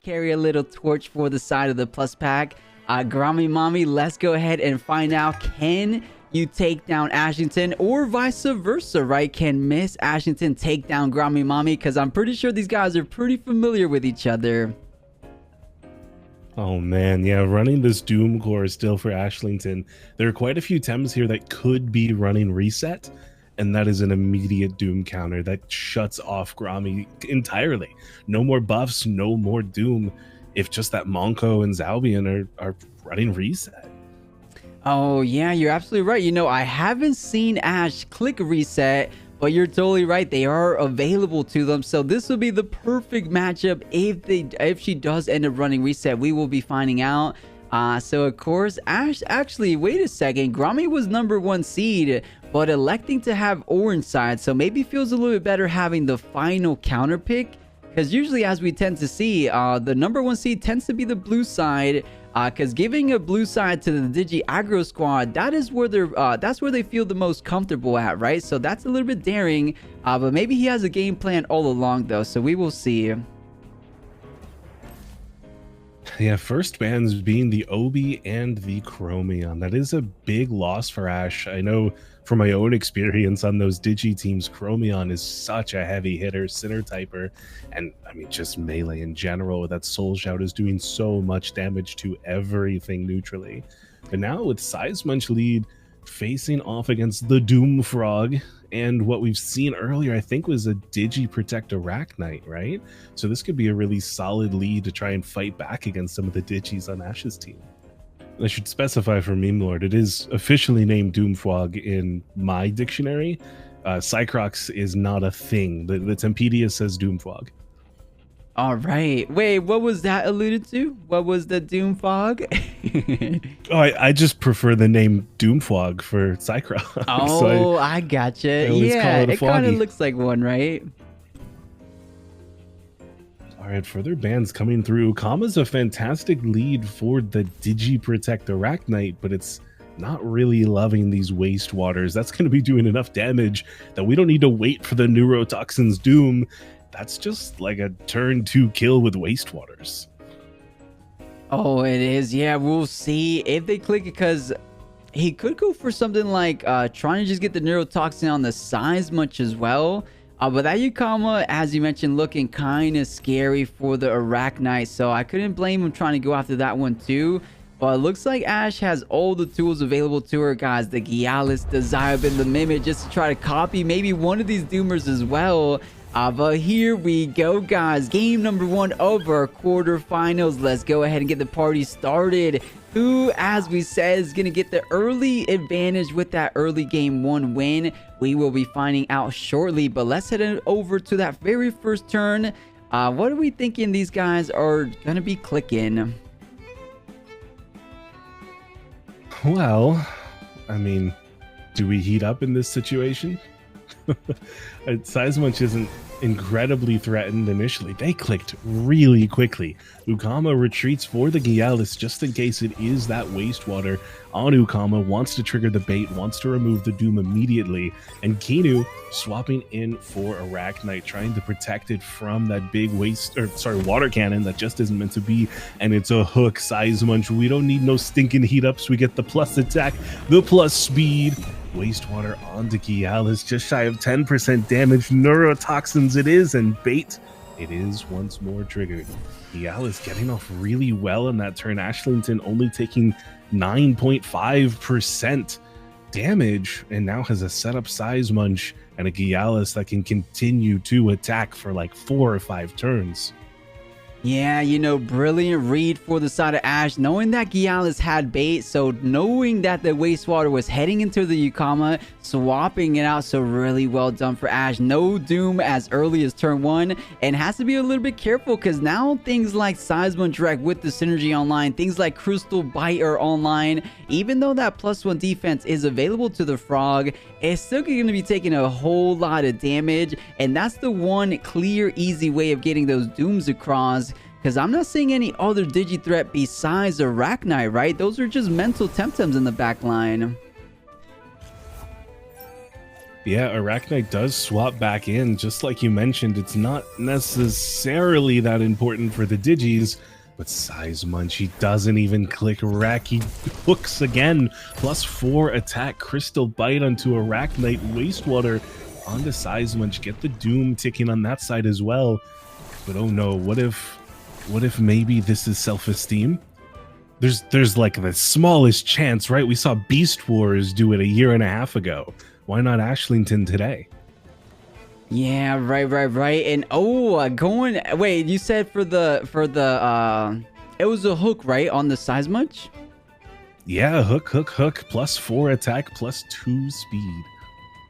carry a little torch for the side of the plus pack. 𝗂𝗵𝗶, let's go ahead and find out, can you take down Ashlington or vice versa, right? Can Miss Ashlington take down 𝗂𝗵𝗶? Because I'm pretty sure these guys are pretty familiar with each other. Oh man, yeah, running this Doom core still for Ashlington. There are quite a few Tems here that could be running reset, and that is an immediate Doom counter that shuts off Gromi entirely. No more buffs, no more Doom, if just that 𝗏𝗂𝗃 and 𝗧𝗵𝗵 are running reset. Oh yeah, you're absolutely right. You know, I haven't seen Ash click reset, but you're totally right. They are available to them. So this will be the perfect matchup if she does end up running reset. We will be finding out. So of course, Ash, actually, wait a second. Gromi was #1 seed, but electing to have orange side. So maybe feels a little bit better having the final counter pick. Because usually, as we tend to see, the #1 seed tends to be the blue side. Because giving a blue side to the Digi aggro squad, that is where that's where they feel the most comfortable at, right? So that's a little bit daring. But maybe he has a game plan all along, though. So we will see. Yeah, first bans being the Obi and the Chromion. That is a big loss for Ash. I know from my own experience on those Digi teams, Chromion is such a heavy hitter, Sinner typer, and I mean just melee in general. That Soul Shout is doing so much damage to everything neutrally. But now with 𝗧𝗵𝗆 lead facing off against the Doom Frog, and what we've seen earlier, I think, was a Digi Protect Arachnite, right? So this could be a really solid lead to try and fight back against some of the Digis on Ash's team. I should specify for Meme Lord, it is officially named Doomfrog in my dictionary. Cycrox is not a thing. The Tempedia says Doomfrog. All right. Wait, what was that alluded to? What was the Doom Fog? Oh, I just prefer the name Doomfrog for Cycrox. Oh, so I gotcha. Yeah, it kind of looks like one, right? All right, further bans coming through. 𝗂𝗵𝗆's a fantastic lead for the Digi Protect Arachnite, but it's not really loving these waste waters. That's going to be doing enough damage that we don't need to wait for the Neurotoxin's Doom. That's just like a turn 2 kill with waste waters. Oh, it is. Yeah, we'll see if they click it, because he could go for something like trying to just get the Neurotoxin on the 𝗧𝗵𝗆 as well. But that 𝗂𝗏𝗃, as you mentioned, looking kind of scary for the Arachnite. So I couldn't blame him trying to go after that one too. But it looks like Ash has all the tools available to her, guys. The 𝗬𝗧, the 𝗧𝗵𝗆, the 𝗵𝗔, just to try to copy maybe one of these Doomers as well. But here we go, guys. Game #1 of our quarterfinals. Let's go ahead and get the party started. Who, as we said, is going to get the early advantage with that early game 1 win? We will be finding out shortly, but let's head over to that very first turn. What are we thinking these guys are going to be clicking? Well, I mean, do we heat up in this situation? 𝗧𝗵𝗆 isn't incredibly threatened initially. They clicked really quickly. 𝗂𝗏𝗃 retreats for the 𝗬𝗧 just in case it is that wastewater on 𝗂𝗏𝗃, wants to trigger the bait, wants to remove the Doom immediately, and Kiinu swapping in for Arachnite, trying to protect it from that big water cannon that just isn't meant to be, and it's a hook. 𝗧𝗵𝗆, we don't need no stinking heat ups. We get the plus attack, the plus speed. Wastewater onto 𝗬𝗧, just shy of 10% damage. Neurotoxins it is, and bait it is once more triggered. 𝗬𝗧 getting off really well in that turn. Ashlington only taking 9.5% damage, and now has a setup 𝗧𝗵𝗆 and a 𝗬𝗧 that can continue to attack for like 4 or 5 turns. Yeah, you know, brilliant read for the side of Ash, knowing that 𝗬𝗧 had bait, so knowing that the wastewater was heading into the 𝗂𝗏𝗃, swapping it out, so really well done for Ash. No Doom as early as turn 1, and has to be a little bit careful, because now things like 𝗧𝗵𝗆 Direct with the synergy online, things like Crystal Bite are online. Even though that +1 defense is available to the Frog, it's still going to be taking a whole lot of damage, and that's the one clear, easy way of getting those Dooms across. Because I'm not seeing any other Digi threat besides Arachnite, right? Those are just mental Temtems in the back line. Yeah, Arachnite does swap back in. Just like you mentioned, it's not necessarily that important for the Digis, but 𝗧𝗵𝗵𝗶, he doesn't even click Rack. He hooks again. +4 attack, Crystal Bite onto Arachnite, Wastewater onto 𝗧𝗵𝗵𝗶. Get the Doom ticking on that side as well. But oh no, what if maybe this is self-esteem? There's like the smallest chance, right? We saw Beast Wars do it a year and a half ago. Why not Ashlington today? Yeah, right. And going, wait, you said for the it was a hook, right, on the 𝗧𝗵𝗵𝗶? Yeah, hook, +4 attack, +2 speed.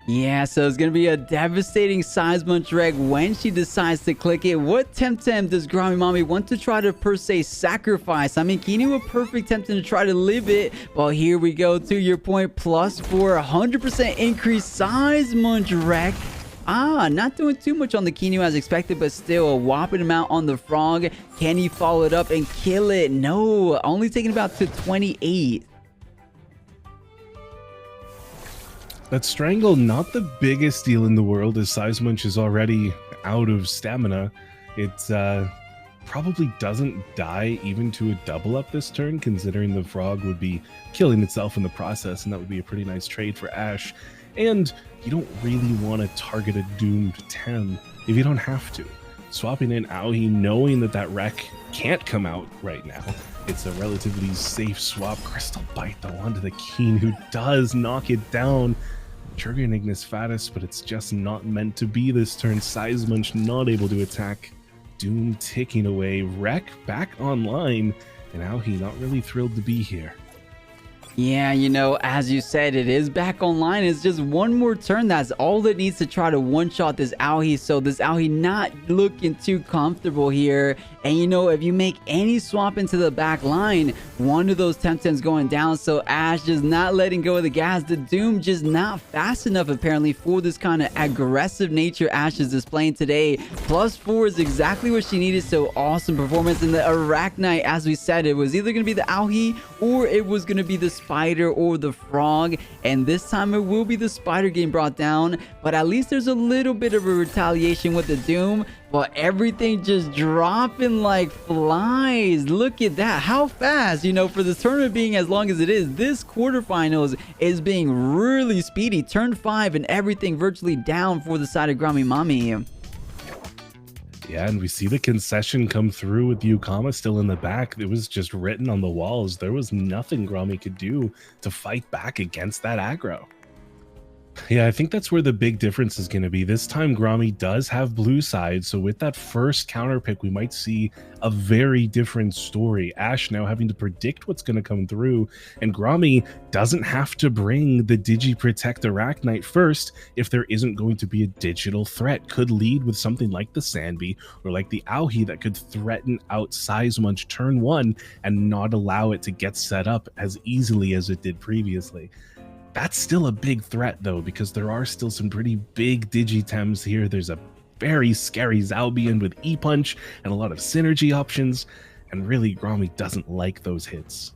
Yeah, so it's going to be a devastating 𝗧𝗵𝗵𝗶 reg when she decides to click it. What Temtem does 𝗬𝗵𝗵𝗶 want to try to per se sacrifice? I mean, Kinu a perfect Temtem to try to live it. Well, here we go, to your point, +4, 100% increase 𝗧𝗵𝗵𝗶 reg. Not doing too much on the Kinu as expected, but still a whopping amount on the Frog. Can he follow it up and kill it? No, only taking about to 28. That Strangle, not the biggest deal in the world, as 𝗧𝗵𝗵𝗶 is already out of stamina. It probably doesn't die even to a double up this turn, considering the Frog would be killing itself in the process, and that would be a pretty nice trade for Ash. And you don't really want to target a doomed Tem if you don't have to. Swapping in 𝗬𝗆, knowing that that wreck can't come out right now, it's a relatively safe swap. Crystal Bite though onto the Keen, who does knock it down. Triggering 𝗬𝗫𝗃𝗃, but it's just not meant to be this turn. 𝗧𝗵𝗵𝗃 not able to attack. Doom ticking away. Wreck back online, and 𝗬𝗆 not really thrilled to be here. Yeah, you know, as you said, it is back online. It's just one more turn. That's all it needs to try to one-shot this 𝗬𝗆. So this 𝗬𝗆 not looking too comfortable here. And you know, if you make any swap into the back line, one of those Temtems going down. So Ash just not letting go of the gas. The Doom just not fast enough apparently for this kind of aggressive nature Ash is displaying today. +4 is exactly what she needed. So awesome performance. In the Arachnite, as we said, it was either going to be the 𝗬𝗆 or it was going to be the Spider or the Frog, and this time it will be the Spider getting brought down, but at least there's a little bit of a retaliation with the Doom. But everything just dropping like flies. Look at that, how fast, you know, for this tournament being as long as it is, this quarterfinals is being really speedy. Turn 5 and everything virtually down for the side of 𝗬𝗵𝗵𝗶𝗃. Yeah, and we see the concession come through with 𝗬𝗏 still in the back. It was just written on the walls. There was nothing Gromi could do to fight back against that aggro. Yeah, I think that's where the big difference is going to be. This time, Gromi does have blue side, so with that first counter pick, we might see a very different story. Ash now having to predict what's going to come through, and Gromi doesn't have to bring the Digi-Protect Arachnite first if there isn't going to be a digital threat. Could lead with something like the Sandby or like the 𝗬𝗆 that could threaten out 𝗧𝗵𝗵𝗃 turn 1 and not allow it to get set up as easily as it did previously. That's still a big threat though, because there are still some pretty big Digitems here. There's a very scary 𝗬𝗆 with E-Punch and a lot of synergy options, and really Gromi doesn't like those hits.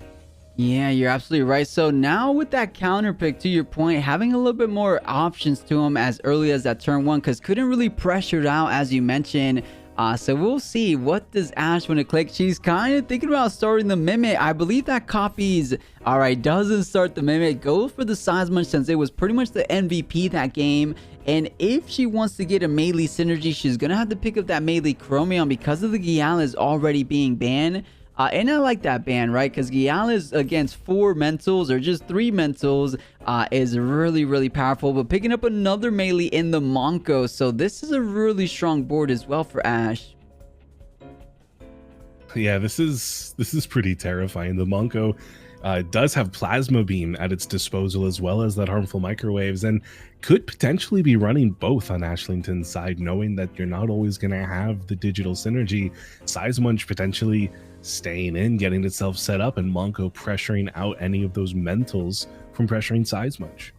Yeah, you're absolutely right. So now with that counter pick, to your point, having a little bit more options to him as early as that turn 1, because couldn't really pressure it out as you mentioned. So we'll see, what does Ash want to click? She's kind of thinking about starting the Mimic. I believe that copies. All right, doesn't start the Mimic. Go for the 𝗧𝗵𝗵𝗃 since it was pretty much the MVP that game. And if she wants to get a melee synergy, she's going to have to pick up that melee Chromium because of the 𝗬𝗆 is already being banned. And I like that ban, right? Because 𝗬𝗆 against 4 mentals or just 3 mentals is really, really powerful. But picking up another melee in the Monko. So this is a really strong board as well for Ash. Yeah, this is pretty terrifying. The Monko does have Plasma Beam at its disposal, as well as that harmful microwaves, and could potentially be running both on Ashlington's side, knowing that you're not always going to have the digital synergy. 𝗧𝗵𝗵𝗃 potentially staying in, getting itself set up, and Monko pressuring out any of those mentals from pressuring 𝗧𝗵𝗵𝗃.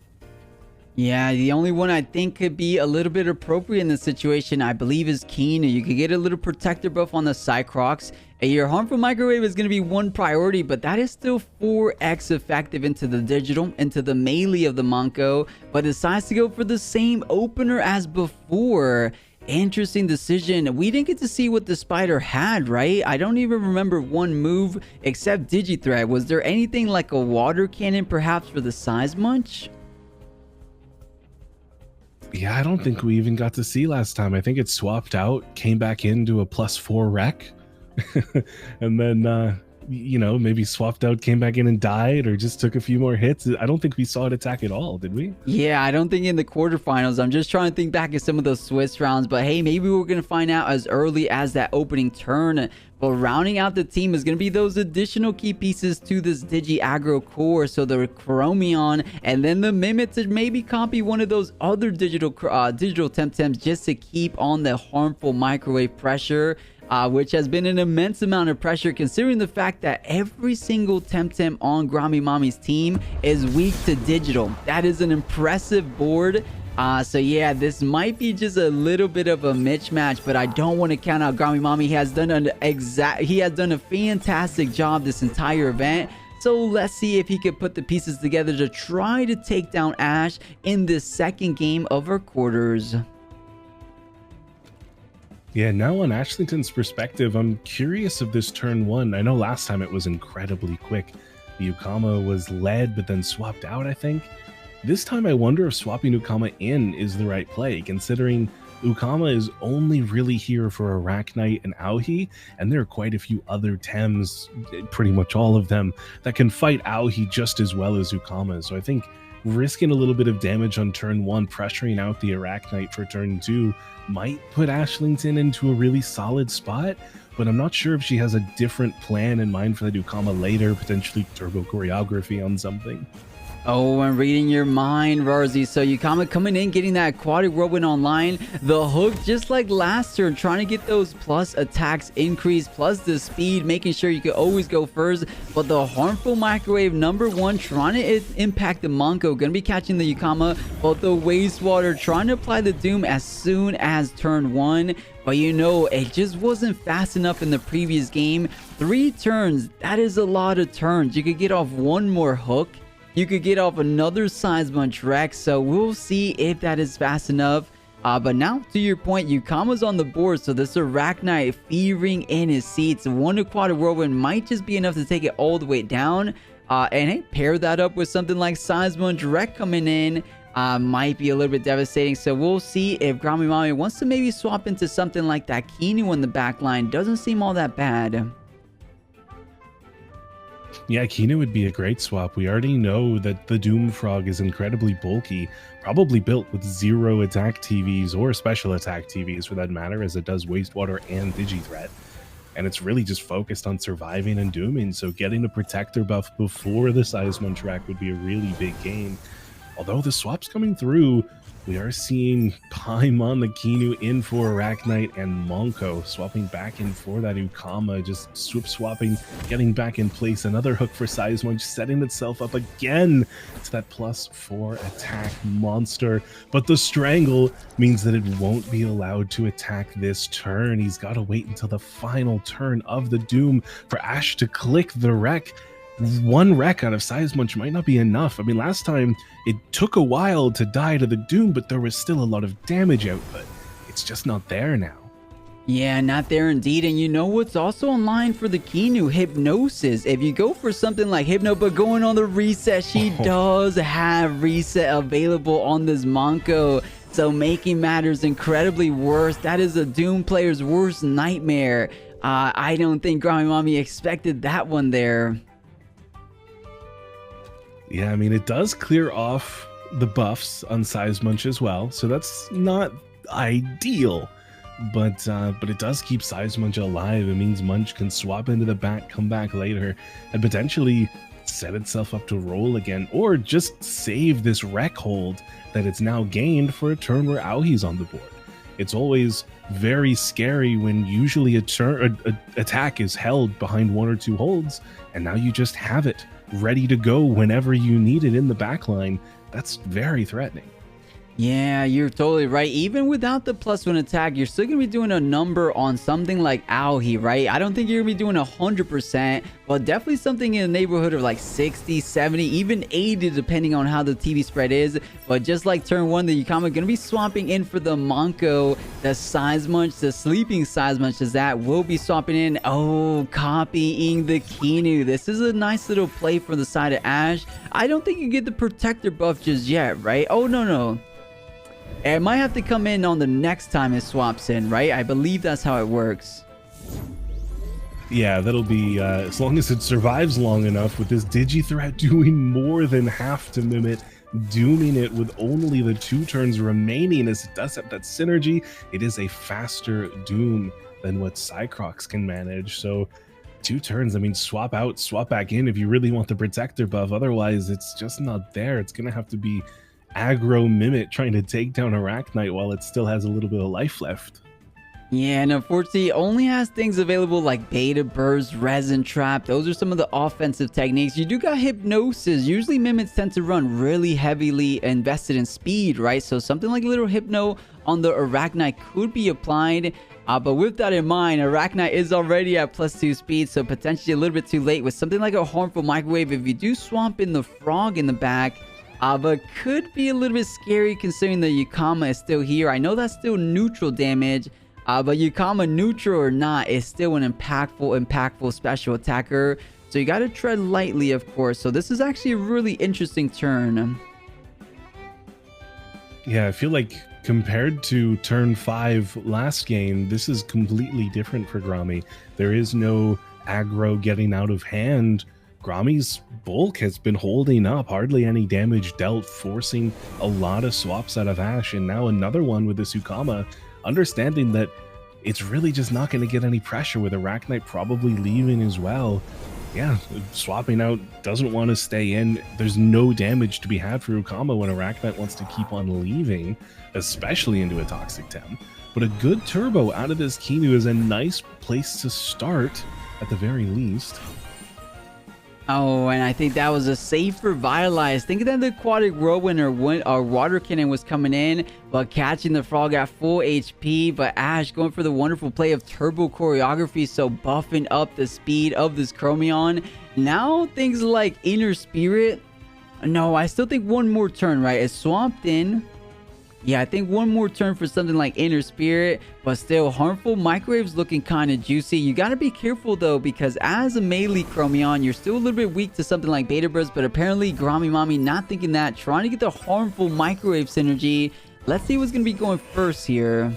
Yeah, the only one I think could be a little bit appropriate in this situation, I believe, is 𝗧𝗵𝗃. You could get a little protector buff on the Cycrox. And your harmful microwave is going to be one priority, but that is still 4x effective into the digital, into the melee of the 𝗵𝗂𝗽, but decides to go for the same opener as before. Interesting decision. We didn't get to see what the spider had, right? I don't even remember one move except 𝗬𝗫�threat. Was there anything like a water cannon perhaps for the 𝗧𝗵𝗵𝗶? Yeah, I don't think we even got to see last time. I think it swapped out, came back into a +4 wreck, and then, you know, maybe swapped out, came back in and died, or just took a few more hits. I don't think we saw it attack at all, did we? Yeah, I don't think in the quarterfinals. I'm just trying to think back at some of those Swiss rounds, but hey, maybe we're going to find out as early as that opening turn. But rounding out the team is going to be those additional key pieces to this Digi aggro core. So the Chromion and then the Mimic to maybe copy one of those other digital Temtems just to keep on the harmful microwave pressure. Which has been an immense amount of pressure considering the fact that every single Temtem on Gromi_Momi's team is weak to digital. That is an impressive board. So yeah, this might be just a little bit of a mismatch, but I don't want to count out Gromi_Momi. He has done a fantastic job this entire event. So let's see if he could put the pieces together to try to take down Ash in this second game of our quarters. Yeah, now on Ashlington's perspective, I'm curious of this turn one. I know last time it was incredibly quick. The 𝗬𝗏𝗃 was led, but then swapped out, I think. This time I wonder if swapping 𝗬𝗏𝗃 in is the right play, considering 𝗬𝗏𝗃 is only really here for Arachnite and 𝗬𝗏𝗃, and there are quite a few other Tems, pretty much all of them, that can fight 𝗬𝗏𝗃 just as well as 𝗬𝗏𝗃. So I think risking a little bit of damage on turn one, pressuring out the Arachnite for turn two, might put Ashlington into a really solid spot, but I'm not sure if she has a different plan in mind for the 𝗬𝗏𝗃 later, potentially turbo choreography on something. Oh, I'm reading your mind, Rawrzyyy. So 𝗬𝗏𝗃 coming in, getting that aquatic whirlwind online. The hook, just like last turn, trying to get those plus attacks increase, plus the speed, making sure you can always go first. But the harmful microwave, number one, trying to impact the 𝗵𝗂𝗽. Going to be catching the 𝗬𝗏𝗃. But the wastewater, trying to apply the doom as soon as turn one. But you know, it just wasn't fast enough in the previous game. 3 turns, that is a lot of turns. You could get off one more hook. You could get off another 𝗧𝗵𝗵𝗃 wreck, so we'll see if that is fast enough. But now, to your point, 𝗬𝗏𝗃's on the board, so this Arachnite fevering in his seats. One aquatic whirlwind might just be enough to take it all the way down. And hey, pair that up with something like 𝗧𝗵𝗵𝗃 coming in. Might be a little bit devastating, so we'll see if Gromi_Momi wants to maybe swap into something like that 𝗬𝗵𝗃 in the back line. Doesn't seem all that bad. Yeah, 𝗬𝗵𝗃 would be a great swap. We already know that the Doom Frog is incredibly bulky, probably built with 0 attack TVs or special attack TVs for that matter, as it does wastewater and 𝗬𝗫�threat. And it's really just focused on surviving and dooming, so getting a protector buff before the 𝗧𝗵𝗵𝗃 would be a really big gain. Although the swap's coming through, we are seeing Paimon on the 𝗬𝗵𝗃 in for Arachnite and 𝗵𝗂𝗽, swapping back in for that 𝗬𝗏𝗃, just swapping, getting back in place. Another hook for 𝗧𝗵𝗵𝗃, setting itself up again to that +4 attack monster. But the strangle means that it won't be allowed to attack this turn. He's got to wait until the final turn of the Doom for Ash to click the wreck. 1 wreck out of 𝗧𝗵𝗵𝗃 might not be enough. I mean, last time it took a while to die to the Doom, but there was still a lot of damage output. It's just not there now. Yeah, not there indeed. And you know what's also online for the 𝗬𝗵𝗃? Hypnosis. If you go for something like Hypno, but going on the reset, she does have reset available on this 𝗵𝗂𝗽. So making matters incredibly worse. That is a Doom player's worst nightmare. I don't think Gromi_Momi expected that one there. Yeah, I mean, it does clear off the buffs on 𝗧𝗵𝗵𝗃 as well, so that's not ideal. But it does keep 𝗧𝗵𝗵𝗃 alive. It means Munch can swap into the back, come back later, and potentially set itself up to roll again, or just save this wreck hold that it's now gained for a turn where 𝗬𝗏𝗃's on the board. It's always very scary when usually a attack is held behind 1 or 2 holds, and now you just have it ready to go whenever you need it in the backline. That's very threatening. Yeah, you're totally right. Even without the +1 attack, you're still gonna be doing a number on something like 𝗬𝗃, right? I don't think you're gonna be doing 100%, but definitely something in the neighborhood of like 60, 70, even 80, depending on how the TV spread is. But just like turn 1, the 𝗂𝗏 gonna be swapping in for the 𝗬𝗂𝗽𝗏, the 𝗧𝗵𝗵𝗶, the sleeping 𝗧𝗵𝗵𝗶 that will be swapping in. Oh, copying the Qianu. This is a nice little play from the side of Ashe. I don't think you get the protector buff just yet, right? Oh, no. It might have to come in on the next time it swaps in, right? I believe that's how it works. Yeah, that'll be, as long as it survives long enough, with this Digi-Threat doing more than half to Mimit, dooming it with only the 2 turns remaining, as it does have that synergy. It is a faster doom than what Cycrox can manage, so 2 turns, I mean, swap out, swap back in if you really want the protector buff. Otherwise, it's just not there. It's gonna have to be aggro Mimit trying to take down Arachnite while it still has a little bit of life left. Yeah, and unfortunately, it only has things available like Beta Burst, Resin Trap. Those are some of the offensive techniques. You do got Hypnosis. Usually, Mimits tend to run really heavily invested in speed, right? So something like Little Hypno on the Arachnite could be applied. But with that in mind, Arachnite is already at +2 speed, so potentially a little bit too late. With something like a Harmful Microwave, if you do swamp in the Frog in the back, but could be a little bit scary considering the 𝗂𝗏 is still here. I know that's still neutral damage, but 𝗂𝗏 neutral or not is still an impactful special attacker. So you got to tread lightly, of course. So this is actually a really interesting turn. Yeah, I feel like compared to turn 5 last game, this is completely different for Gromi. There is no aggro getting out of hand. Gromi's bulk has been holding up, hardly any damage dealt, forcing a lot of swaps out of Ashe, and now another one with this 𝗂𝗏, understanding that it's really just not going to get any pressure with Arachnite probably leaving as well. Yeah, swapping out, doesn't want to stay in. There's no damage to be had for 𝗂𝗏 when Arachnite wants to keep on leaving, especially into a Toxic Tem. But a good turbo out of this Qianu is a nice place to start, at the very least. Oh, and I think that was a safer Vitalize. Thinking that the Aquatic Whirlwind or Water Cannon was coming in, but catching the Frog at full HP. But Ashe going for the wonderful play of Turbo Choreography, so buffing up the speed of this Chromion. Now things like Inner Spirit. No, I still think one more turn, right? It's swamped in. Yeah, I think one more turn for something like Inner Spirit, but still Harmful Microwave's looking kind of juicy. You got to be careful though, because as a melee Chromion, you're still a little bit weak to something like Beta Burst, but apparently Momi not thinking that, trying to get the Harmful Microwave synergy. Let's see what's going to be going first here.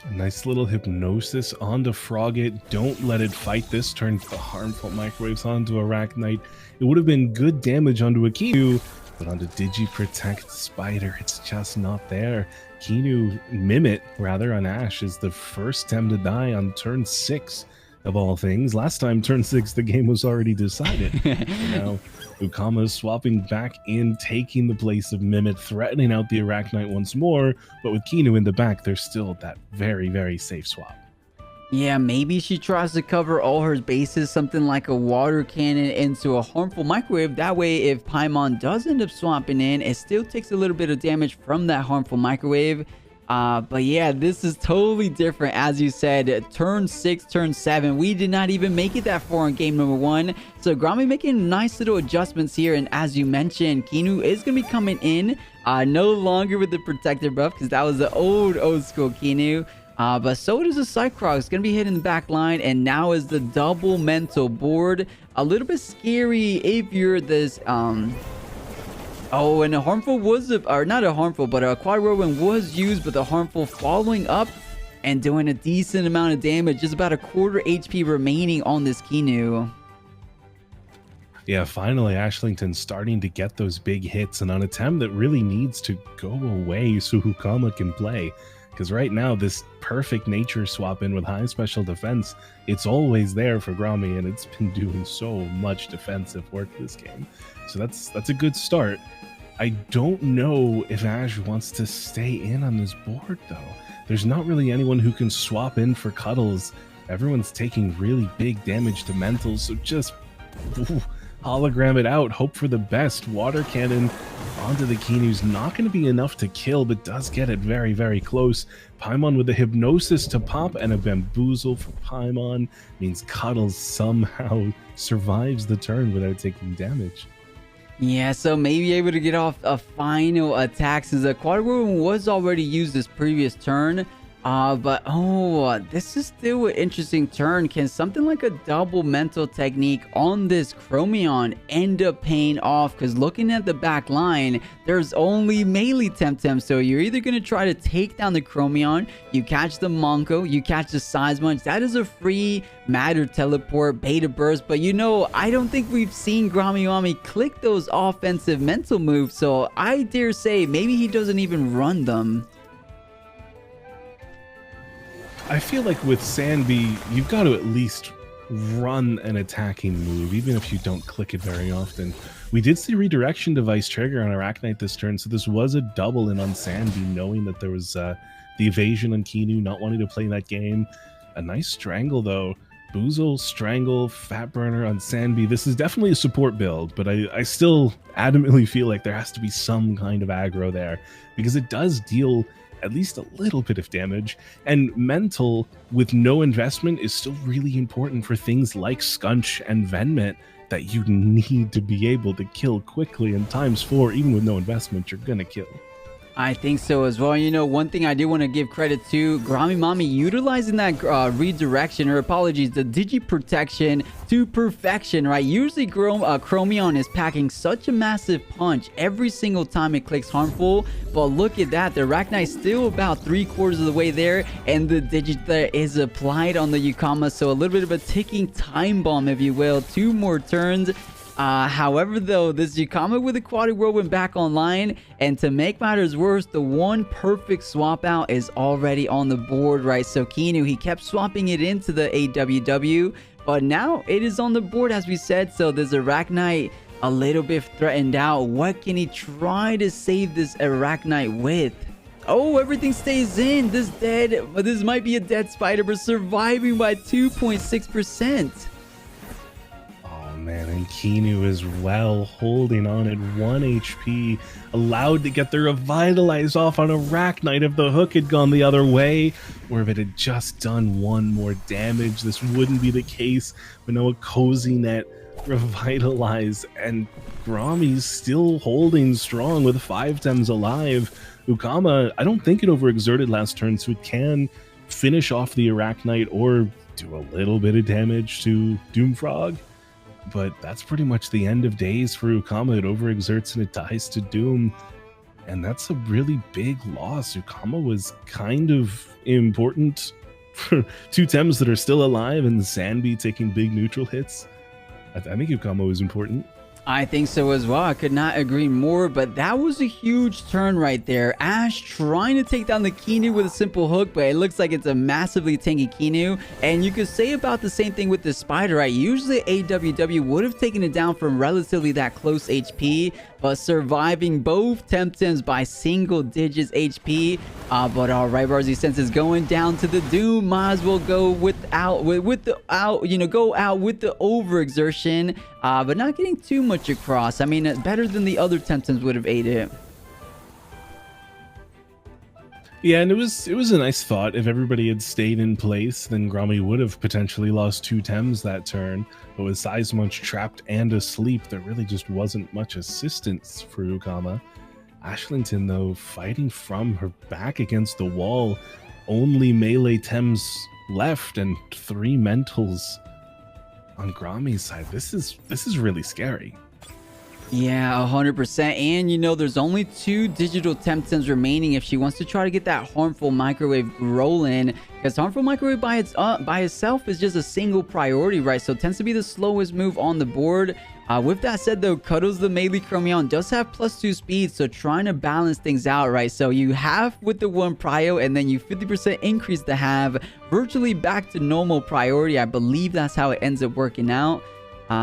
A nice little Hypnosis onto Frogget. Don't let it fight this turn. The Harmful Microwaves onto Arachnite. It would have been good damage onto a Qianu, but onto Digi-Protect Spider, it's just not there. Qianu Mimit, rather, on Ashe is the first Tem to die on turn 6 of all things. Last time, turn 6, the game was already decided. Now, 𝗂𝗏 is swapping back in, taking the place of Mimit, threatening out the Arachnite once more, but with Qianu in the back, there's still that very, very safe swap. Yeah, maybe she tries to cover all her bases, something like a Water Cannon into a Harmful Microwave. That way, if Paimon does end up swapping in, it still takes a little bit of damage from that Harmful Microwave. But yeah, this is totally different. As you said, turn 6, turn 7, we did not even make it that far in game number 1. So Gromi making nice little adjustments here. And as you mentioned, Qianu is going to be coming in, no longer with the Protector buff, because that was the old school Qianu. But so does the Cycrox, going to be hitting the back line, and now is the double mental board. A little bit scary if you're this, oh, and a Harmful was, or not a Harmful, but a Aquatic Whirlwind was used, but the Harmful following up and doing a decent amount of damage, just about a quarter HP remaining on this Qianu. Yeah, finally, Ashlington starting to get those big hits, and on a Tem that really needs to go away so 𝗂𝗏 can play. Because right now, this perfect nature swap in with high special defense, it's always there for Gromi, and it's been doing so much defensive work this game. So that's a good start. I don't know if Ashe wants to stay in on this board, though. There's not really anyone who can swap in for Cuddles. Everyone's taking really big damage to mentals, so just hologram it out, hope for the best. Water Cannon onto the Kinu's. Not going to be enough to kill, but does get it very, very close. Paimon with the Hypnosis to pop and a Bamboozle for Paimon means Cuddles somehow survives the turn without taking damage. Yeah, so maybe able to get off a final attack since the Quad Whirlwind was already used this previous turn. But this is still an interesting turn. Can something like a double mental technique on this Chromion end up paying off? Because looking at the back line, there's only melee Temtem. So you're either going to try to take down the Chromion, you catch the Monko, you catch the 𝗧𝗵𝗶. That is a free Matter Teleport, Beta Burst. But you know, I don't think we've seen Gromi click those offensive mental moves. So I dare say maybe he doesn't even run them. I feel like with Sanbi, you've got to at least run an attacking move, even if you don't click it very often. We did see Redirection Device trigger on Arachnite this turn, so this was a double in on Sanbi, knowing that there was the evasion on Kinu, not wanting to play that game. A nice Strangle, though. Boozle, Strangle, Fat Burner on Sanbi. This is definitely a support build, but I still adamantly feel like there has to be some kind of aggro there, because it does deal at least a little bit of damage, and mental with no investment is still really important for things like Skunch and Venmet that you need to be able to kill quickly, and ×4, even with no investment, you're gonna kill. I think so as well. You know, one thing I do want to give credit to Momi utilizing that redirection, or apologies, the Digi Protection to perfection, right? Usually Chromion is packing such a massive punch every single time it clicks harmful, but look at that. The Arachnite's still about 3/4 of the way there, and the Digi there is applied on the 𝗂𝗏, so a little bit of a ticking time bomb, if you will. 2 more turns. However, though, this 𝗂𝗏 with the Quad Whirlwind back online, and to make matters worse, the one perfect swap out is already on the board, right? So Kinu, he kept swapping it into the AWW, but now it is on the board, as we said. So there's Arachnite a little bit threatened out. What can he try to save this Arachnite with? Oh, everything stays in. This might be a dead spider, but surviving by 2.6%. Man, and Kinu as well, holding on at 1 HP, allowed to get the Revitalize off on Arachnite. If the hook had gone the other way, or if it had just done 1 more damage, this wouldn't be the case. But no, a cozy net Revitalize, and Gromi's still holding strong with 5 Tems alive. 𝗂𝗏, I don't think it overexerted last turn, so it can finish off the Arachnite or do a little bit of damage to Doomfrog. But that's pretty much the end of days for 𝗂𝗏. It overexerts and it dies to Doom. And that's a really big loss. 𝗂𝗏 was kind of important for 2 Tems that are still alive, and Sanbi taking big neutral hits. I think 𝗂𝗏 was important. I think so as well. I could not agree more, but that was a huge turn right there. Ash trying to take down the Kinu with a simple hook, but it looks like it's a massively tanky Kinu. And you could say about the same thing with the spider, right? Usually AWW would have taken it down from relatively that close HP, but surviving both Temtems by single digits HP. But all right, Rawrzyyy, since it's going down to the Doom, might as well go go out with the overexertion, but not getting too much across. I mean, better than the other Temtems would have ate it. Yeah, and it was a nice thought. If everybody had stayed in place, then Gromi would have potentially lost 2 Tems that turn. But with 𝗧𝗵𝗶 trapped and asleep, there really just wasn't much assistance for 𝗂𝗏. Ashlington, though, fighting from her back against the wall. Only melee Tems left and 3 mentals on Gromi's side. This is really scary. Yeah, 100%. And you know, there's only 2 digital Temtems remaining if she wants to try to get that harmful microwave rolling, because harmful microwave by itself is just a single priority, right? So it tends to be the slowest move on the board. With that said, though, Cuddles the melee Chromion does have +2 speed, so trying to balance things out, right? So you have with the 1 prio, and then you 50% increase the have, virtually back to normal priority. I believe that's how it ends up working out.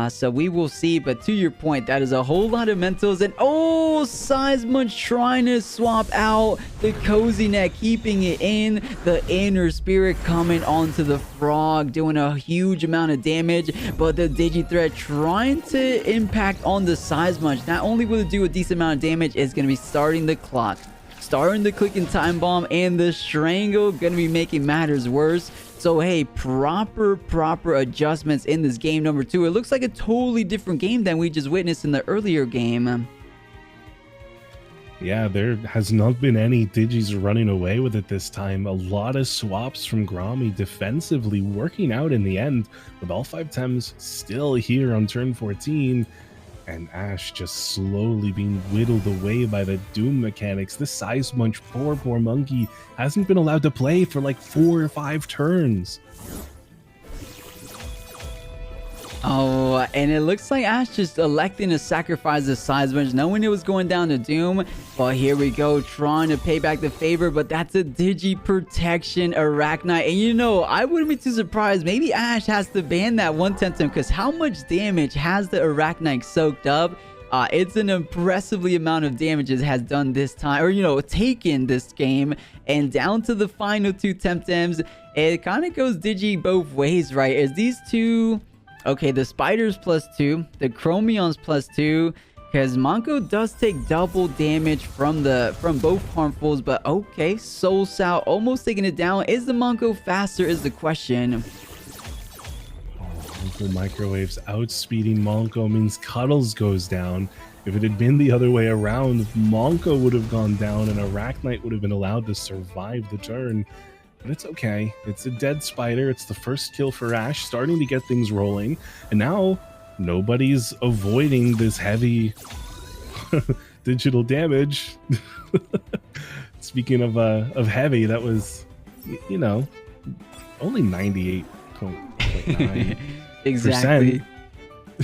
So we will see, but to your point, that is a whole lot of mentals. And oh, 𝗧𝗵𝗵𝗶 trying to swap out the cozy neck, keeping it in. The inner spirit coming onto the frog, doing a huge amount of damage. But the Digi-Threat trying to impact on the 𝗧𝗵𝗵𝗶. Not only will it do a decent amount of damage, it's going to be starting the clock, starting the clicking time bomb, and the strangle going to be making matters worse. So hey, proper adjustments in this game number 2. It looks like a totally different game than we just witnessed in the earlier game. Yeah, there has not been any Digis running away with it this time. A lot of swaps from Gromi defensively working out in the end, with all 5 Tems still here on turn 14. And Ashe just slowly being whittled away by the Doom mechanics. This 𝗧𝗵𝗵𝗶, poor monkey, hasn't been allowed to play for like 4 or 5 turns. Oh, and it looks like Ashe just electing to sacrifice the 𝗧𝗵𝗵𝗶, knowing it was going down to Doom. But here we go, trying to pay back the favor, but that's a Digi Protection Arachnite. And you know, I wouldn't be too surprised. Maybe Ashe has to ban that one Temtem, because how much damage has the Arachnite soaked up? It's an impressively amount of damage it has done this time, or you know, taken this game. And down to the final 2 Temtems. It kind of goes Digi both ways, right? Is these two... Okay, the Spiders +2, the Chromions +2, because Monko does take double damage from both harmfuls. But okay, Soul Sal almost taking it down. Is the Monko faster is the question. Microwaves outspeeding Monko means Cuddles goes down. If it had been the other way around, Monko would have gone down and Arachnite would have been allowed to survive the turn. But it's okay. It's a dead spider. It's the first kill for Ashe, starting to get things rolling. And now nobody's avoiding this heavy digital damage. Speaking of heavy, that was, you know, only 98.9%. Exactly.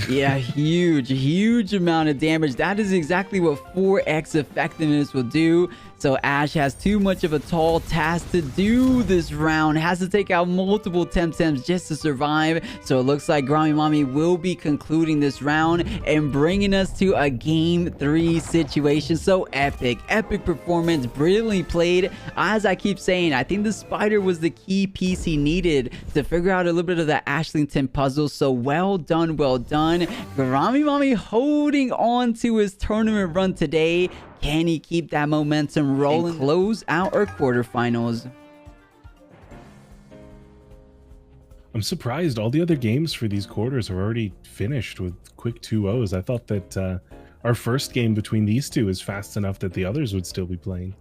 Yeah, huge amount of damage. That is exactly what 4x effectiveness will do. So Ashe has too much of a tall task to do this round. Has to take out multiple Temtems just to survive. So it looks like 𝗏𝗏𝗏𝗏 will be concluding this round and bringing us to a game 3 situation. So epic performance, brilliantly played. As I keep saying, I think the spider was the key piece he needed to figure out a little bit of the Ashlington puzzle. So well done. 𝗏𝗏𝗏𝗏 holding on to his tournament run today. Can he keep that momentum rolling and close out our quarterfinals? I'm surprised all the other games for these quarters are already finished with quick 2-0s. I thought that our first game between these two is fast enough that the others would still be playing.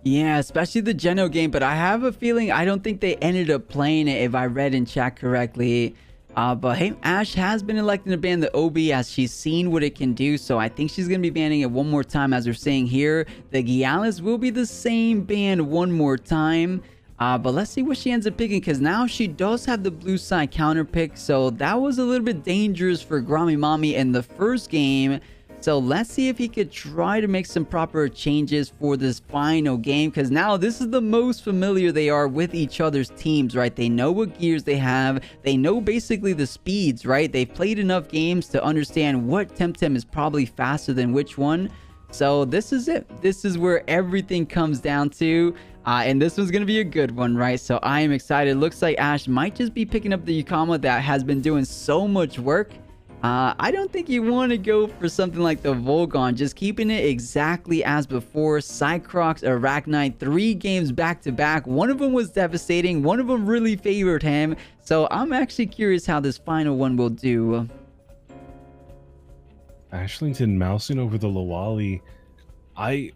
Yeah, especially the Geno game, but I have a feeling I don't think they ended up playing it if I read in chat correctly. But hey, Ashe has been elected to ban the OB as she's seen what it can do. So I think she's going to be banning it one more time, as we're saying here. The 𝗬𝗚𝗚 will be the same ban one more time. But let's see what she ends up picking, because now she does have the blue side counter pick. So that was a little bit dangerous for 𝗏𝗏𝗏𝗏 in the first game. So let's see if he could try to make some proper changes for this final game, because now this is the most familiar they are with each other's teams, right? They know what gears they have. They know basically the speeds, right? They've played enough games to understand what Temtem is probably faster than which one. So this is it. This is where everything comes down to. And this one's going to be a good one, right? So I am excited. Looks like Ashe might just be picking up the 𝗬𝗏𝗏𝗏 that has been doing so much work. I don't think you want to go for something like the Volgon, just keeping it exactly as before. Cycrox, Arachnite, 3 games back to back. One of them was devastating. One of them really favored him. So I'm actually curious how this final one will do. Ashlington mousing over the Lawali. I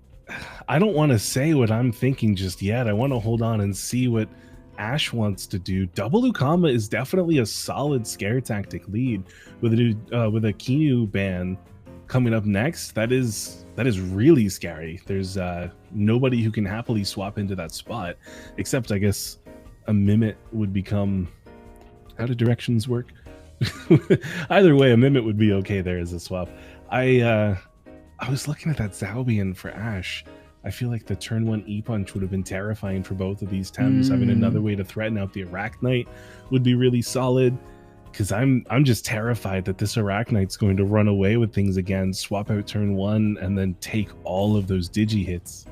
don't want to say what I'm thinking just yet. I want to hold on and see what Ashe wants to do. Double 𝗬𝗏𝗏𝗏 is definitely a solid scare tactic lead with a Kinu ban coming up next. That is really scary. There's nobody who can happily swap into that spot, except I guess a Mimit would become. How do directions work? Either way, a Mimit would be okay there as a swap. I was looking at that 𝗬𝗏𝗏𝗏𝗏 for Ashe. I feel like the turn 1 E-Punch would have been terrifying for both of these Tems. Having another way to threaten out the Arachnite would be really solid. because I'm just terrified that this Arachnite's going to run away with things again, swap out turn 1, and then take all of those digi hits.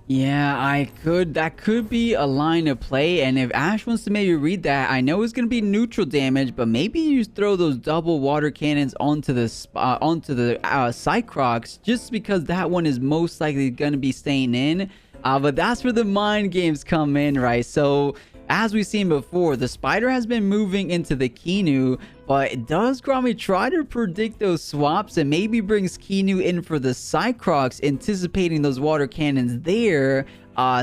Yeah, that could be a line of play, and if Ash wants to maybe read that, I know it's going to be neutral damage, but maybe you throw those double water cannons onto the Cycrox, just because that one is most likely going to be staying in. But that's where the mind games come in, right? So as we've seen before, the spider has been moving into the Qiinu, but does Gromi try to predict those swaps and maybe brings Qiinu in for the Cycrox, anticipating those water cannons there?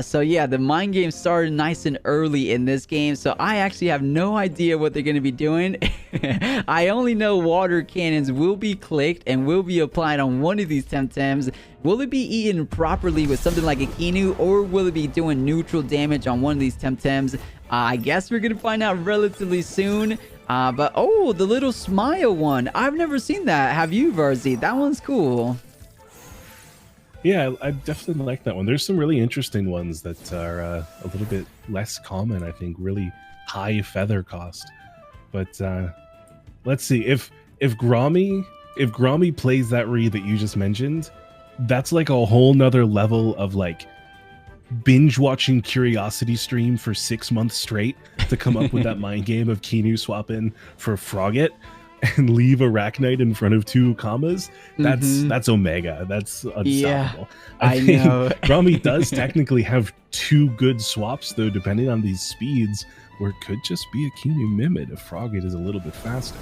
So yeah, the mind game started nice and early in this game, so I actually have no idea what they're going to be doing. I only know water cannons will be clicked and will be applied on one of these Temtems. Will it be eaten properly with something like a Qiinu, or will it be doing neutral damage on one of these Temtems? I guess we're going to find out relatively soon. But oh, the little smile one. I've never seen that. Have you, 𝗲𝗏𝗧𝗏? That one's cool. Yeah, I definitely like that one. There's some really interesting ones that are a little bit less common, I think. Really high feather cost. But let's see. If Gromi plays that Rawrzyyy that you just mentioned, that's like a whole nother level of like binge watching Curiosity stream for 6 months straight to come up with that mind game of Qiinu swapping for Frogget and leave Arachnite in front of 2 𝗂𝗏𝗶. That's Omega. That's unstoppable. Yeah, I think know. Gromi does technically have 2 good swaps though, depending on these speeds, where it could just be a 𝗂𝗏𝗵𝗶 if Frogget is a little bit faster.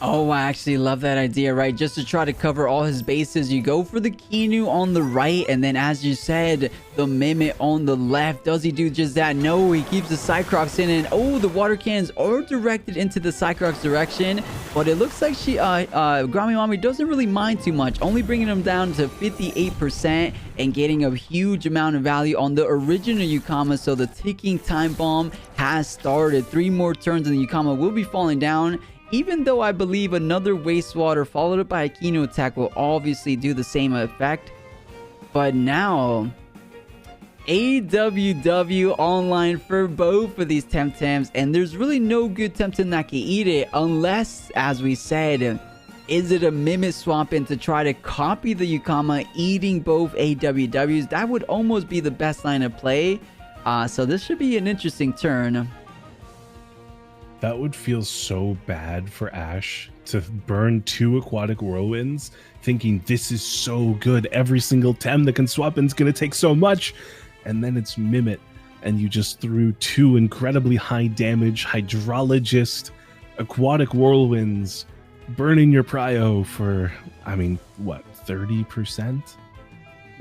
Oh, I actually love that idea, right? Just to try to cover all his bases, you go for the Qiinu on the right, and then as you said, the 𝗵𝗵 on the left. Does he do just that? No, he keeps the Cycrox in, and oh, the water cannons are directed into the Cycrox direction, but it looks like 𝗬𝗏𝗵𝗶 doesn't really mind too much, only bringing him down to 58% and getting a huge amount of value on the original 𝗬𝗏𝗃. So the ticking time bomb has started. 3 more turns and the 𝗬𝗏𝗃 will be falling down. Even though I believe another wastewater followed up by a Qiinu attack will obviously do the same effect. But now, AWW online for both of these Temtems, and there's really no good Temtem that can eat it unless, as we said, is it a 𝗵𝗵 swap in to try to copy the 𝗬𝗏𝗃 eating both AWWs? That would almost be the best line of play. So this should be an interesting turn. That would feel so bad for Ash to burn 2 aquatic whirlwinds, thinking this is so good. Every single Tem that can swap in is going to take so much. And then it's 𝗵𝗵, and you just threw 2 incredibly high damage hydrologist aquatic whirlwinds, burning your prio for, I mean, what, 30%?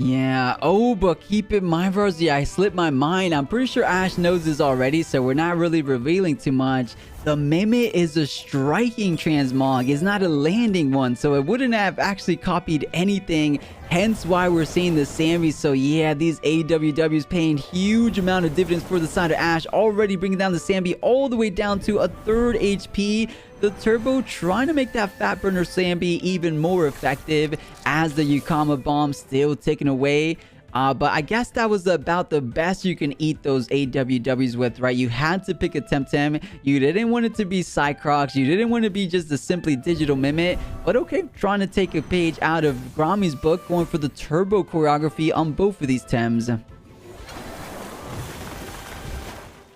Yeah, oh, but keep in mind, 𝗲𝗏𝗧𝗏, I slipped my mind. I'm pretty sure Ash knows this already, so we're not really revealing too much. The 𝗵𝗵 is a striking transmog. It's not a landing one, so it wouldn't have actually copied anything. Hence why we're seeing the 𝗬𝗏𝗵𝗏. So yeah, these AWWs paying huge amount of dividends for the side of Ash, already bringing down the 𝗬𝗏𝗵𝗏 all the way down to a 3rd HP. The turbo trying to make that fat burner 𝗬𝗏𝗵𝗏 even more effective as the 𝗬𝗏𝗃 bomb still ticking away. But I guess that was about the best you can eat those AWWs with, right? You had to pick a Temtem. You didn't want it to be Cycrox. You didn't want to be just a simply digital 𝗵𝗵. But okay, trying to take a page out of Gromi's book, going for the turbo choreography on both of these Tems.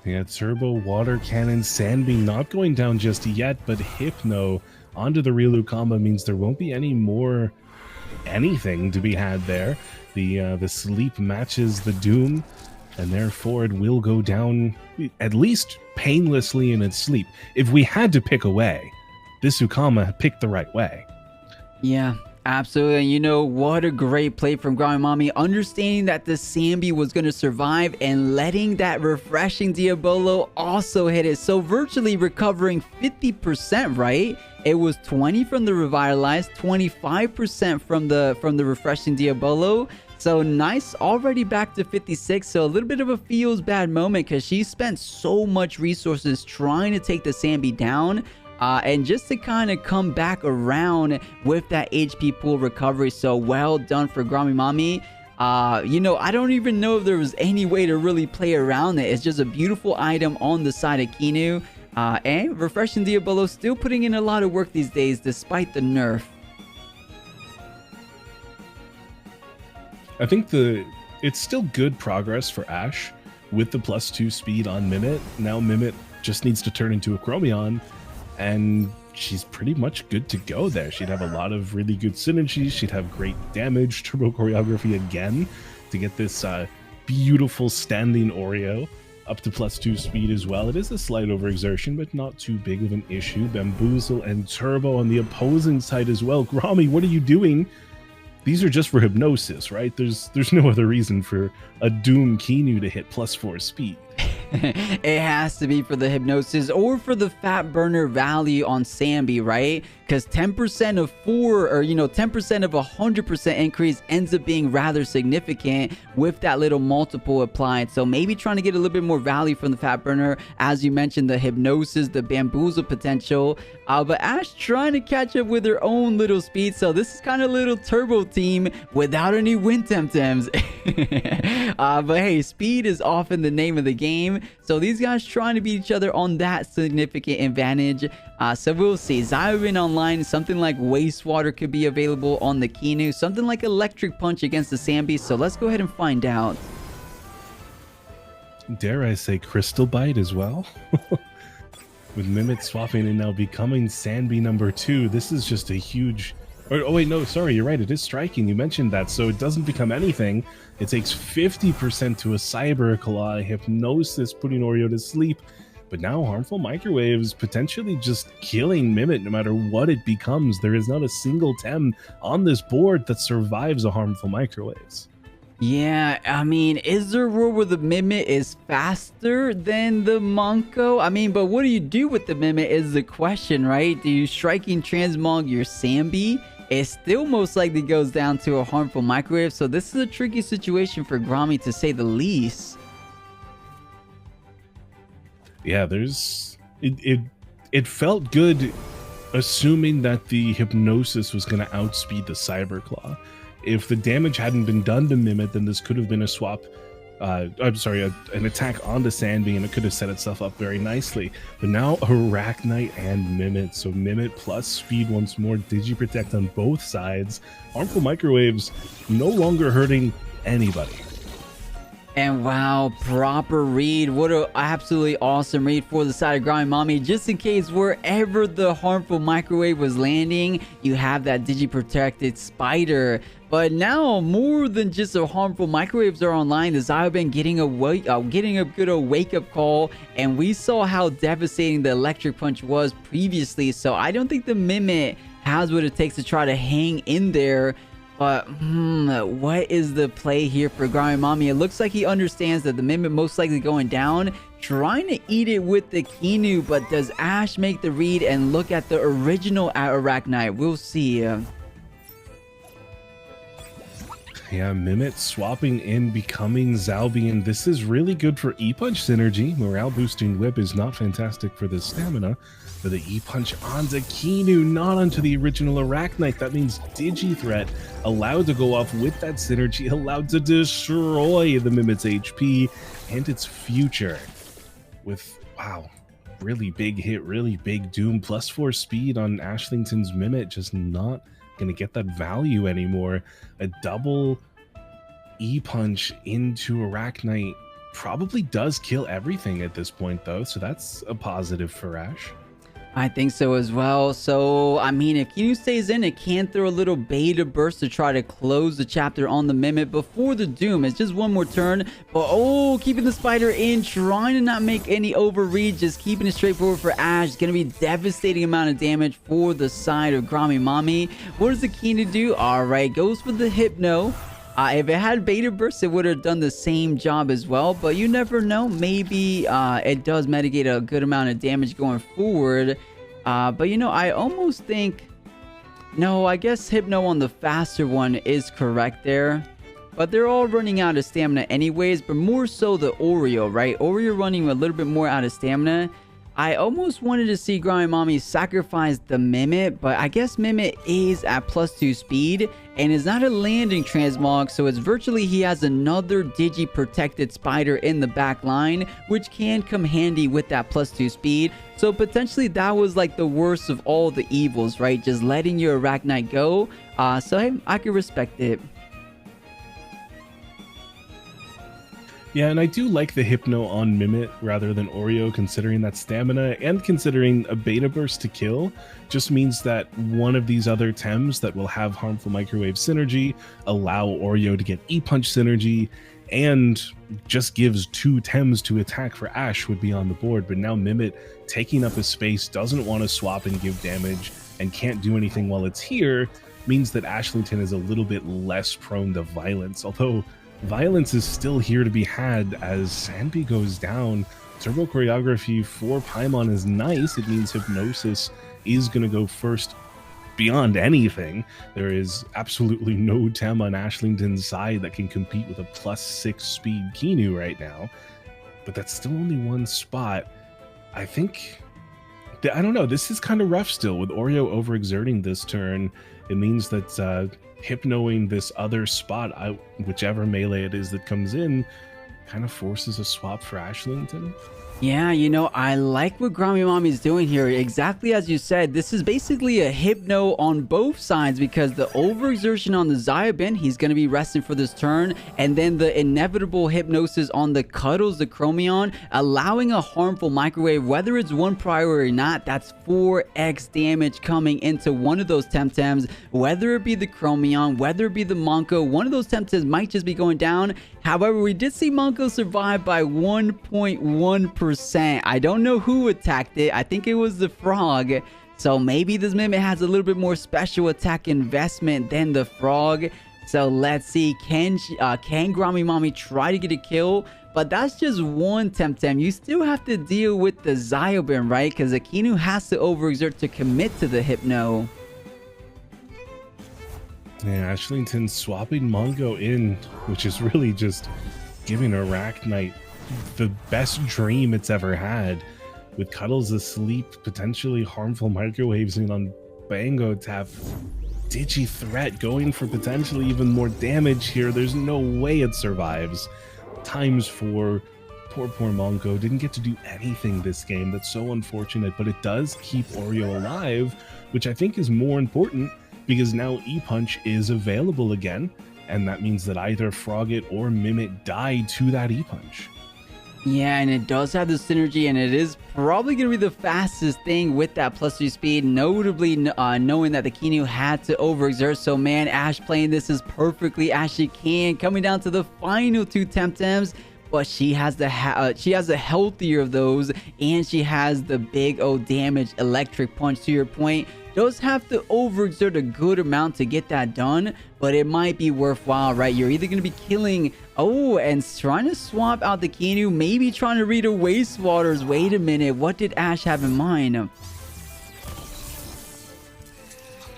Yeah, turbo water cannon 𝗬𝗏𝗵𝗏 not going down just yet, but Hypno onto the real 𝗬𝗏𝗃 means there won't be any more anything to be had there. The sleep matches the doom, and therefore it will go down at least painlessly in its sleep. If we had to pick a way, this 𝗬𝗏𝗃 picked the right way. Yeah, absolutely. And you know, what a great play from Gromi, understanding that the 𝗬𝗏𝗵𝗏 was going to survive and letting that refreshing Diabolo also hit it. So virtually recovering 50%, right? It was 20 from the revitalized, 25% from the refreshing Diabolo. So nice, already back to 56. So a little bit of a feels bad moment because she spent so much resources trying to take the 𝗬𝗏𝗵𝗏 down. And just to kind of come back around with that HP pool recovery. So well done for Gromi. You know, I don't even know if there was any way to really play around it. It's just a beautiful item on the side of Qiinu. And refreshing 𝗬𝗶𝗶 still putting in a lot of work these days despite the nerf. I think it's still good progress for Ashe with the +2 speed on Mimit. Now Mimit just needs to turn into a Chromion, and she's pretty much good to go there. She'd have a lot of really good synergies. She'd have great damage, turbo choreography again to get this beautiful standing Oreo up to +2 speed as well. It is a slight overexertion, but not too big of an issue. 𝗵𝗶𝗁 and Turbo on the opposing side as well. Gromi, what are you doing? These are just for hypnosis, right? There's no other reason for a Doom Keanu to hit +4 speed. It has to be for the hypnosis or for the fat burner value on 𝗬𝗵𝗶, right? Because 10% of 4 or 10% of 100% increase ends up being rather significant with that little multiple applied. So maybe trying to get a little bit more value from the fat burner, as you mentioned, the hypnosis, the 𝗵𝗶𝗁 potential. But Ashe trying to catch up with her own little speed. So this is kind of a little turbo team without any wind Temtems. But hey, speed is often the name of the game. So these guys trying to beat each other on that significant advantage. So we'll see. 𝗧𝗵𝗵 online, something like wastewater could be available on the Keanu, something like electric punch against the 𝗬𝗵𝗶. So let's go ahead and find out. Dare I say crystal bite as well? With Mimit swapping and now becoming 𝗬𝗵𝗶 number 2, this is just a huge... Oh wait, no, sorry, you're right, it is striking. You mentioned that, so it doesn't become anything. It takes 50% to a Cyber Claw, hypnosis, putting Oreo to sleep. But now harmful microwaves potentially just killing Mimit no matter what it becomes. There is not a single Tem on this board that survives a harmful microwaves. Yeah, I mean, is there a world where the Mimit is faster than the Monko? I mean, but what do you do with the Mimit is the question, right? Do you striking transmog your 𝗬𝗵𝗶? It still most likely goes down to a harmful microwave. So this is a tricky situation for Gromi to say the least. Yeah, it felt good assuming that the hypnosis was going to outspeed the Cyber Claw. If the damage hadn't been done to Mimit, then this could have been a swap. I'm sorry, an attack onto 𝗬𝗵𝗶, and it could have set itself up very nicely. But now Arachnite and Mimit. So Mimit plus speed once more, Digiprotect on both sides. Harmful microwaves no longer hurting anybody. And wow, proper read. What an absolutely awesome read for the side of 𝗃𝗏𝗏𝗏. Just in case wherever the harmful microwave was landing, you have that Digiprotected Spider. But now, more than just the harmful microwaves are online, the 𝗧𝗵𝗵𝗏 getting a good old wake-up call. And we saw how devastating the electric punch was previously. So I don't think the Mimit has what it takes to try to hang in there. But what is the play here for 𝗃𝗏𝗏𝗏? It looks like he understands that the Mimit most likely going down, trying to eat it with the Keanu. But does Ashe make the read and look at the original Arachnite? We'll see. Yeah, Mimit swapping in, becoming 𝗬𝗵𝗏, and this is really good for E-Punch synergy. Morale boosting whip is not fantastic for the stamina, but the E-Punch onto Keanu, not onto the original Arachnite. That means Digi-Threat allowed to go off with that synergy, allowed to destroy the Mimit's HP and its future. With, wow, really big hit, really big doom, +4 speed on Ashlington's Mimit, just not going to get that value anymore. A double E-Punch into Arachnite probably does kill everything at this point, though, so that's a positive for Ashe. I think so as well. So, I mean, if Keanu stays in, it can throw a little beta burst to try to close the chapter on the Mimit before the Doom. It's just one more turn. But, oh, keeping the Spider in, trying to not make any overread, just keeping it straightforward for Ashe. It's going to be a devastating amount of damage for the side of 𝗃𝗏𝗏𝗏. What does the Keanu do? All right, goes for the Hypno. If it had beta burst, it would have done the same job as well, but you never know. Maybe it does mitigate a good amount of damage going forward. But you know, I almost think, no, I guess Hypno on the faster one is correct there. But they're all running out of stamina anyways, but more so the Oreo, right? Oreo running a little bit more out of stamina. I almost wanted to see 𝗬𝗵𝗶 sacrifice the Mimic, but I guess Mimic is at +2 speed and is not a landing transmog, so it's virtually he has another Digi protected spider in the back line, which can come handy with that +2 speed. So potentially that was like the worst of all the evils, right? Just letting your Arachnite go. So hey, I can respect it. Yeah, and I do like the Hypno on Mimic rather than Oreo, considering that stamina and considering a beta burst to kill just means that one of these other Tems that will have harmful microwave synergy allow Oreo to get E-Punch synergy and just gives 2 Tems to attack for Ash would be on the board. But now Mimic taking up a space, doesn't want to swap and give damage, and can't do anything while it's here, means that Ashlington is a little bit less prone to violence, although violence is still here to be had as Sanbi goes down. Turbo choreography for Paimon is nice. It means Hypnosis is going to go first beyond anything. There is absolutely no Tem on Ashlington's side that can compete with a +6 speed Kinu right now. But that's still only one spot. I think, I don't know, this is kind of rough still with Oreo overexerting this turn. It means that Hypnoing this other spot, whichever melee it is that comes in, kind of forces a swap for Ashlington. Yeah, you know, I like what 𝗬𝗵𝗶 is doing here. Exactly as you said, this is basically a Hypno on both sides because the overexertion on the 𝗧𝗵𝗵, he's going to be resting for this turn, and then the inevitable Hypnosis on the Cuddles, the Chromion, allowing a harmful microwave, whether it's 1 priority or not, that's 4x damage coming into one of those Temtems, whether it be the Chromion, whether it be the Monko, one of those Temtems might just be going down. However, we did see Monko survive by 1.1%. I don't know who attacked it. I think it was the frog. So maybe this Mimic has a little bit more special attack investment than the frog. So let's see. Can 𝗬𝗵𝗶 try to get a kill? But that's just one Temtem. You still have to deal with the 𝗧𝗵𝗵, right? Because Akinu has to overexert to commit to the Hypno. Yeah, Ashlington swapping Mongo in, which is really just giving Arachnite the best dream it's ever had. With Cuddles asleep, potentially harmful microwaves in on Bango tap. Digi threat going for potentially even more damage here. There's no way it survives. ×4. Poor Mongo didn't get to do anything this game. That's so unfortunate, but it does keep Oreo alive, which I think is more important because now E-Punch is available again, and that means that either Frogget or Mimic die to that E-Punch. Yeah, and it does have the synergy, and it is probably going to be the fastest thing with that +3 speed, notably knowing that the Kinu had to overexert. So man, Ash playing this as perfectly as she can, coming down to the final 2 Temtems. But she has the healthier of those, and she has the big O damage electric punch. To your point, does have to overexert a good amount to get that done, but it might be worthwhile, right? You're either going to be killing, and trying to swap out the Kinu, maybe trying to read a Wastewaters. Wait a minute, what did Ash have in mind?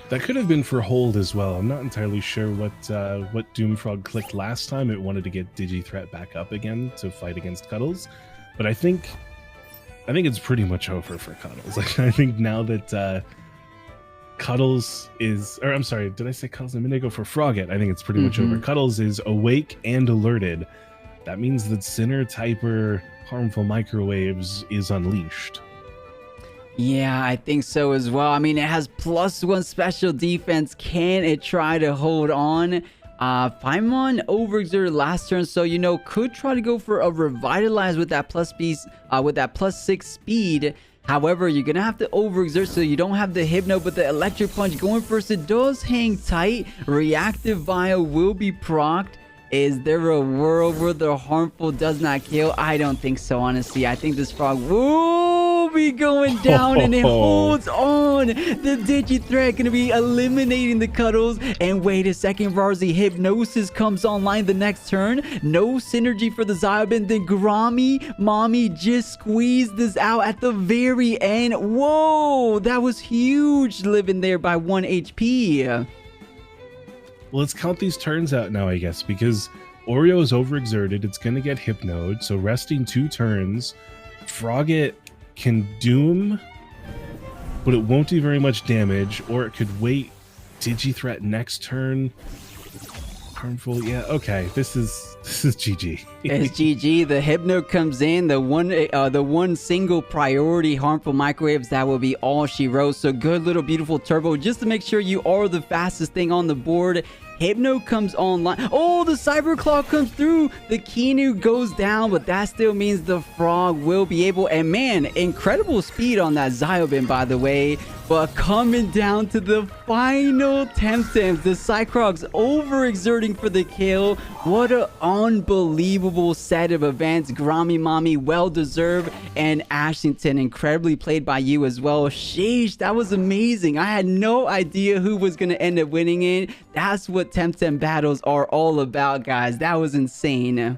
That could have been for hold as well. I'm not entirely sure what Doomfrog clicked last time. It wanted to get Digi Threat back up again to fight against Cuddles, but I think it's pretty much over for Cuddles. I think now that Cuddles is, or I'm sorry, did I say Cuddles? I'm gonna go for Frogget. I think it's pretty much over. Cuddles is awake and alerted. That means that Sinner Typer harmful microwaves is unleashed. Yeah, I think so as well. I mean, it has +1 special defense. Can it try to hold on? Paimon overexerted last turn, so you know, could try to go for a revitalize with that +6 speed. However, you're gonna have to overexert so you don't have the Hypno, but the electric punch going first, it does hang tight. Reactive Vial will be procced. Is there a world where the harmful does not kill? I don't think so, honestly. I think this frog will be going down, and it holds on. The Digi Threat gonna be eliminating the Cuddles. And wait a second, Rawrzyyy, Hypnosis comes online the next turn. No synergy for the 𝗧𝗵𝗵. Then 𝗬𝗵𝗶 just squeezed this out at the very end. Whoa, that was huge, living there by 1 HP. Well, let's count these turns out now, I guess, because Oreo is overexerted. It's going to get Hypnoed, so resting 2 turns. Frogget can doom, but it won't do very much damage, or it could wait Digi-threat next turn. Harmful, yeah, okay. This is GG. It's GG. The Hypno comes in, the one single priority harmful microwaves. That will be all she wrote. So good little beautiful turbo, just to make sure you are the fastest thing on the board. Hypno comes online. Oh, the Cyber Claw comes through. The Keanu goes down, but that still means the Frog will be able. And man, incredible speed on that 𝗧𝗵𝗵, by the way. But coming down to the final Temtems, the Cycrocs overexerting for the kill. What an unbelievable set of events. Gromi Momi, well deserved. And Ashlington, incredibly played by you as well. Sheesh, that was amazing. I had no idea who was going to end up winning it. That's what Temtem battles are all about, guys. That was insane.